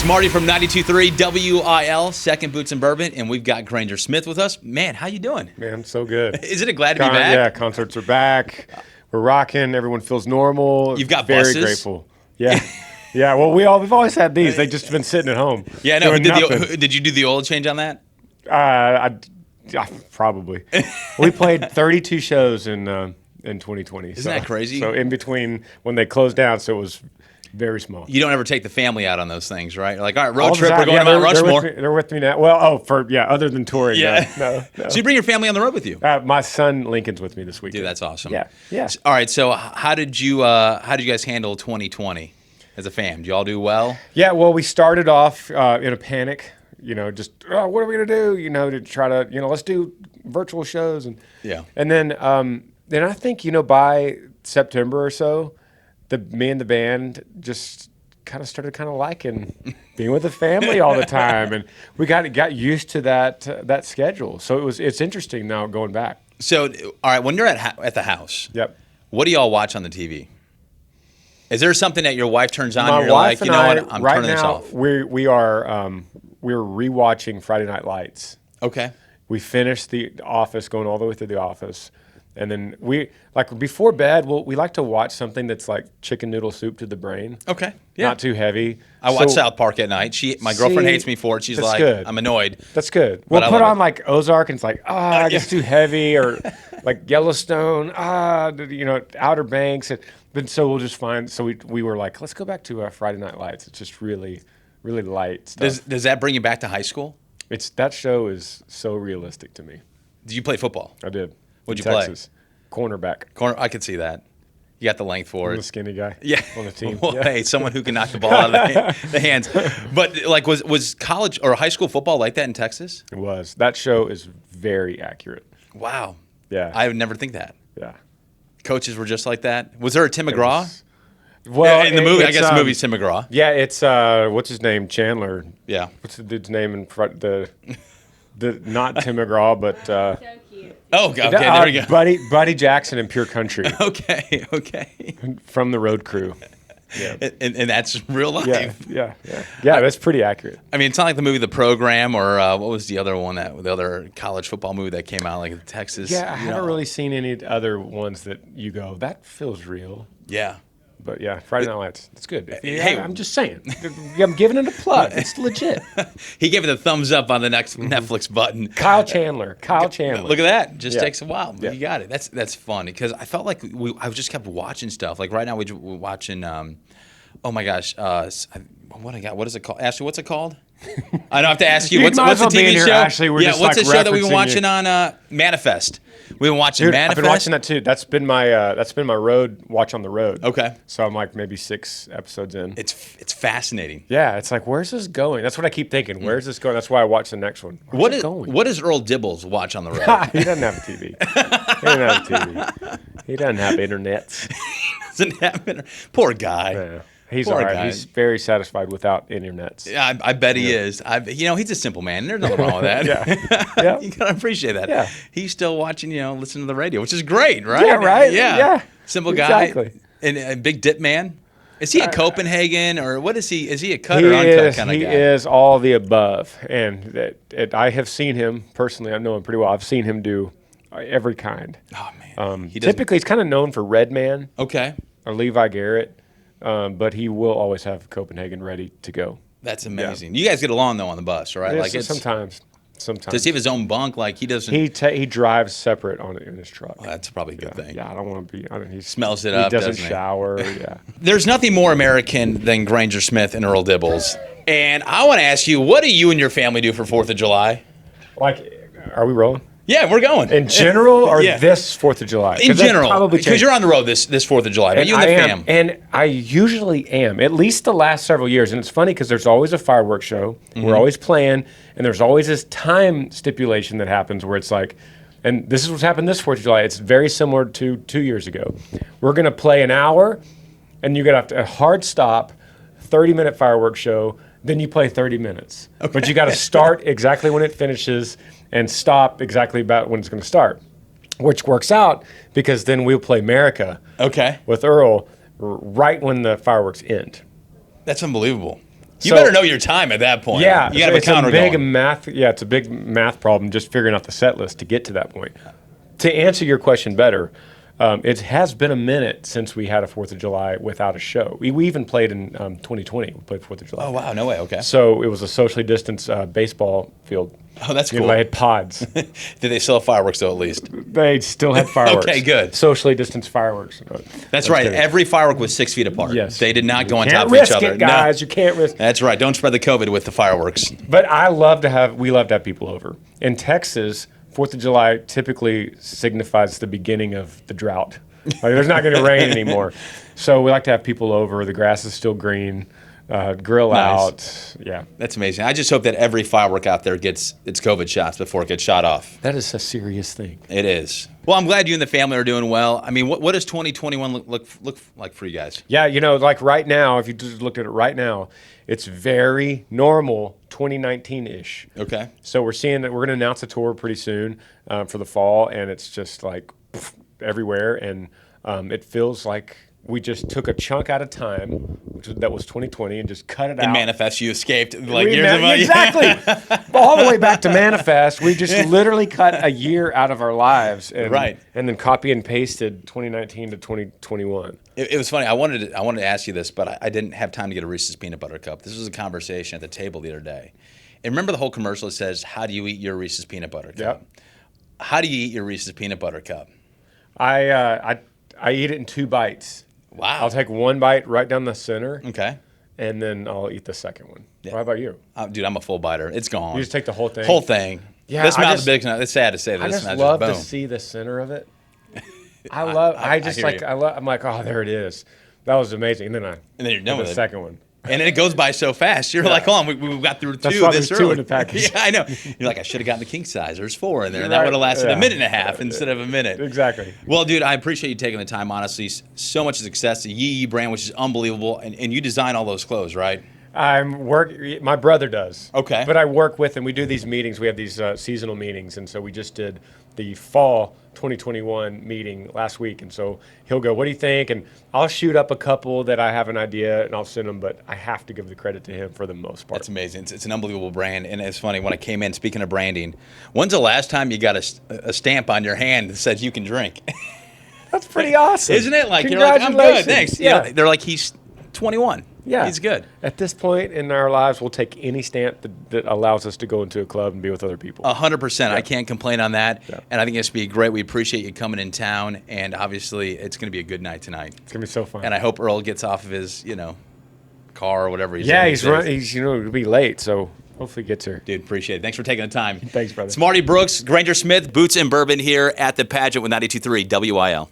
Marty from 92.3 WIL, Second Boots and Bourbon, and we've got Granger Smith with us. Man, how you doing? Man, so good. Isn't it glad to be back? Yeah, concerts are back. We're rocking. Everyone feels normal. You've got very buses? Grateful. Yeah. Yeah, well, we've always had these. They've just been sitting at home. Yeah, no. Doing Did you do the oil change on that? Probably. We played 32 shows in 2020. Isn't that crazy? So in between when they closed down, so it was very small. You don't ever take the family out on those things, right? You're like, all right, road All the trip, time. we're going to Mount Rushmore. They're with me now. Well, other than touring. Yeah. No. So you bring your family on the road with you? My son Lincoln's with me this week. Dude, that's awesome. Yeah. All right, so how did you guys handle 2020 as a fam? Do you all do well? Yeah, well, we started off in a panic, just, what are we going to do, to try to, let's do virtual shows. And then I think, by September or so, me and the band just kind of started liking being with the family all the time. And we got used to that schedule. So it's interesting now going back. So, all right, when you're at the house, yep. What do y'all watch on the TV? Is there something that your wife turns on and you're wife like, you know and what, I'm right turning this now, off? we're rewatching Friday Night Lights. Okay. We finished The Office, going all the way through The Office. And then before bed, we like to watch something that's like chicken noodle soup to the brain. Okay. Yeah. Not too heavy. I watch South Park at night. My girlfriend hates me for it. She's like, good. I'm annoyed. That's good. We'll put on like Ozark and it's like, it's too heavy, or like Yellowstone, Outer Banks. But so we'll just find, so we were like, let's go back to Friday Night Lights. It's just really, really light stuff. Does that bring you back to high school? That show is so realistic to me. Did you play football? I did. What'd in you Texas. Cornerback. I could see that. You got the length for I'm it. the skinny guy. Yeah. On the team. Well, yeah. Hey, someone who can knock the ball out of the hands. But like, was college or high school football like that in Texas? It was. That show is very accurate. Wow. Yeah. I would never think that. Yeah. Coaches were just like that. Was there a Tim McGraw? Well, in the movie, I guess the movie's Tim McGraw. Yeah, it's what's his name? Chandler. Yeah. What's the dude's name in front? The not Tim McGraw, but So cute. Oh, okay, there we go. Buddy Jackson in Pure Country. Okay. From the Road Crew. Yeah. And that's real life. Yeah, that's pretty accurate. I mean, it's not like the movie The Program or what was the other one, the other college football movie that came out, like in Texas. Yeah, I haven't really seen any other ones that you go, that feels real. Yeah. But yeah, Friday Night Lights, it's good. Hey, I'm just saying. I'm giving it a plug. It's legit. He gave it a thumbs up on the next Netflix button. Kyle Chandler. Look at that. Just takes a while. Yeah. You got it. That's fun because I felt like I just kept watching stuff. Like right now we're watching. Oh my gosh. What is it called? Ashley, what's it called? I don't have to ask you. What's the TV show? Ashley. We're just what's the show that we've been watching you. on Manifest? We've been watching Manifest. I've been watching that too. That's been my road watch on the road. Okay. So I'm like maybe 6 episodes in. It's fascinating. Yeah, it's like, where's this going? That's what I keep thinking. Where's this going? That's why I watch the next one. Where's it going? What does Earl Dibbles watch on the road? He doesn't have a TV. He doesn't have internets. Doesn't have Poor guy. Yeah. He's Poor all right. guy. He's very satisfied without internets. Yeah, I bet he is. He's a simple man. There's nothing wrong with that. Yeah. You gotta appreciate that. Yeah. He's still watching, listening to the radio, which is great, right? Yeah, right? Yeah. Yeah. Simple guy. Exactly. And a big dip man. Is he a Copenhagen or what is he? Is he a cut or uncut kind of guy? He is all the above. And I have seen him personally. I know him pretty well. I've seen him do every kind. Oh man. Typically, he's kind of known for Redman. Okay. Or Levi Garrett. But he will always have Copenhagen ready to go. That's amazing. You guys get along though on the bus, right? Sometimes. Does he have his own bunk? Like he doesn't. He drives separate in his truck. Well, that's probably a good thing. Yeah, I don't want to be. He smells it up. He doesn't doesn't shower. Yeah. There's nothing more American than Granger Smith and Earl Dibbles. And I want to ask you, what do you and your family do for 4th of July? Are we rolling? Yeah, we're going. In general, or this 4th of July? In general, because you're on the road this 4th of July, but you and the fam. And I usually am, at least the last several years. And it's funny because there's always a fireworks show. Mm-hmm. We're always playing, and there's always this time stipulation that happens where it's like, and this is what's happened this 4th of July. It's very similar to 2 years ago. We're going to play an hour, and you got a hard stop, 30-minute fireworks show. Then you play 30 minutes. Okay. But you got to start exactly when it finishes and stop exactly about when it's going to start, which works out because then we'll play America with Earl right when the fireworks end. That's unbelievable. You better know your time at that point. Yeah, you got to have a counter going. It's a big math problem just figuring out the set list to get to that point. To answer your question better, it has been a minute since we had a 4th of July without a show. We even played in 2020. We played 4th of July. Oh, wow. No way. Okay. So it was a socially distanced baseball field. Oh, that's cool. They had pods. Did they still have fireworks, though, at least? They still had fireworks. Okay, good. Socially distanced fireworks. That's right. Kidding. Every firework was 6 feet apart. Yes. They did not go on Can't top of risk each other. It, guys. No. You can't risk. That's right. Don't spread the COVID with the fireworks. But we love to have people over. In Texas, 4th of July typically signifies the beginning of the drought. Like, there's not going to rain anymore. So we like to have people over. The grass is still green. Grill out. Yeah. That's amazing. I just hope that every firework out there gets its COVID shots before it gets shot off. That is a serious thing. It is. Well, I'm glad you and the family are doing well. I mean, what does 2021 look like for you guys? Yeah, like right now, if you just looked at it right now, it's very normal 2019-ish. Okay. So we're seeing that we're going to announce a tour pretty soon for the fall, and it's just like everywhere, and it feels like we just took a chunk out of time, that was 2020, and just cut it out. In Manifest, you escaped like years ago. Exactly. All the way back to Manifest, we just literally cut a year out of our lives, and then copy and pasted 2019 to 2021. It was funny. I wanted to ask you this, but I didn't have time to get a Reese's Peanut Butter Cup. This was a conversation at the table the other day. And remember the whole commercial that says, "How do you eat your Reese's Peanut Butter Cup?" Yep. How do you eat your Reese's Peanut Butter Cup? I eat it in 2 bites. Wow. I'll take 1 bite right down the center. Okay. And then I'll eat the second one. Yeah. How about you? Dude, I'm a full biter. It's gone. You just take the whole thing? Whole thing. Yeah. This mouth is big enough. It's sad to say this. I just and love boom. to see the center of it. I'm like, oh, there it is. That was amazing. And then you're done with the it. second one. And then it goes by so fast. You're like, hold on, we got through 2 this early. 2 in the package. Yeah, I know. You're like, I should have gotten the king size. There's 4 in there. And that would have lasted a minute and a half instead of a minute. Exactly. Well, dude, I appreciate you taking the time, honestly. So much success. The Yee brand, which is unbelievable. And you design all those clothes, right? My brother does. Okay. But I work with him. We do these meetings. We have these seasonal meetings. And so we just did the fall 2021 meeting last week. And so he'll go, what do you think? And I'll shoot up a couple that I have an idea and I'll send them. But I have to give the credit to him for the most part. That's amazing. It's an unbelievable brand. And it's funny, when I came in, speaking of branding, when's the last time you got a stamp on your hand that says you can drink? That's pretty awesome. Isn't it? Like, you're like, I'm good, thanks. Yeah. They're like, he's 21. Yeah. He's good. At this point in our lives, we'll take any stamp that allows us to go into a club and be with other people. 100%. Yeah. I can't complain on that. Yeah. And I think it's going to be great. We appreciate you coming in town. And obviously, it's going to be a good night tonight. It's going to be so fun. And I hope Earl gets off of his, car or whatever he's in. He's he'll be late, so hopefully he gets here. Dude, appreciate it. Thanks for taking the time. Thanks, brother. It's Marty Brooks, Granger Smith, Boots and Bourbon here at the Pageant with 92.3 WIL.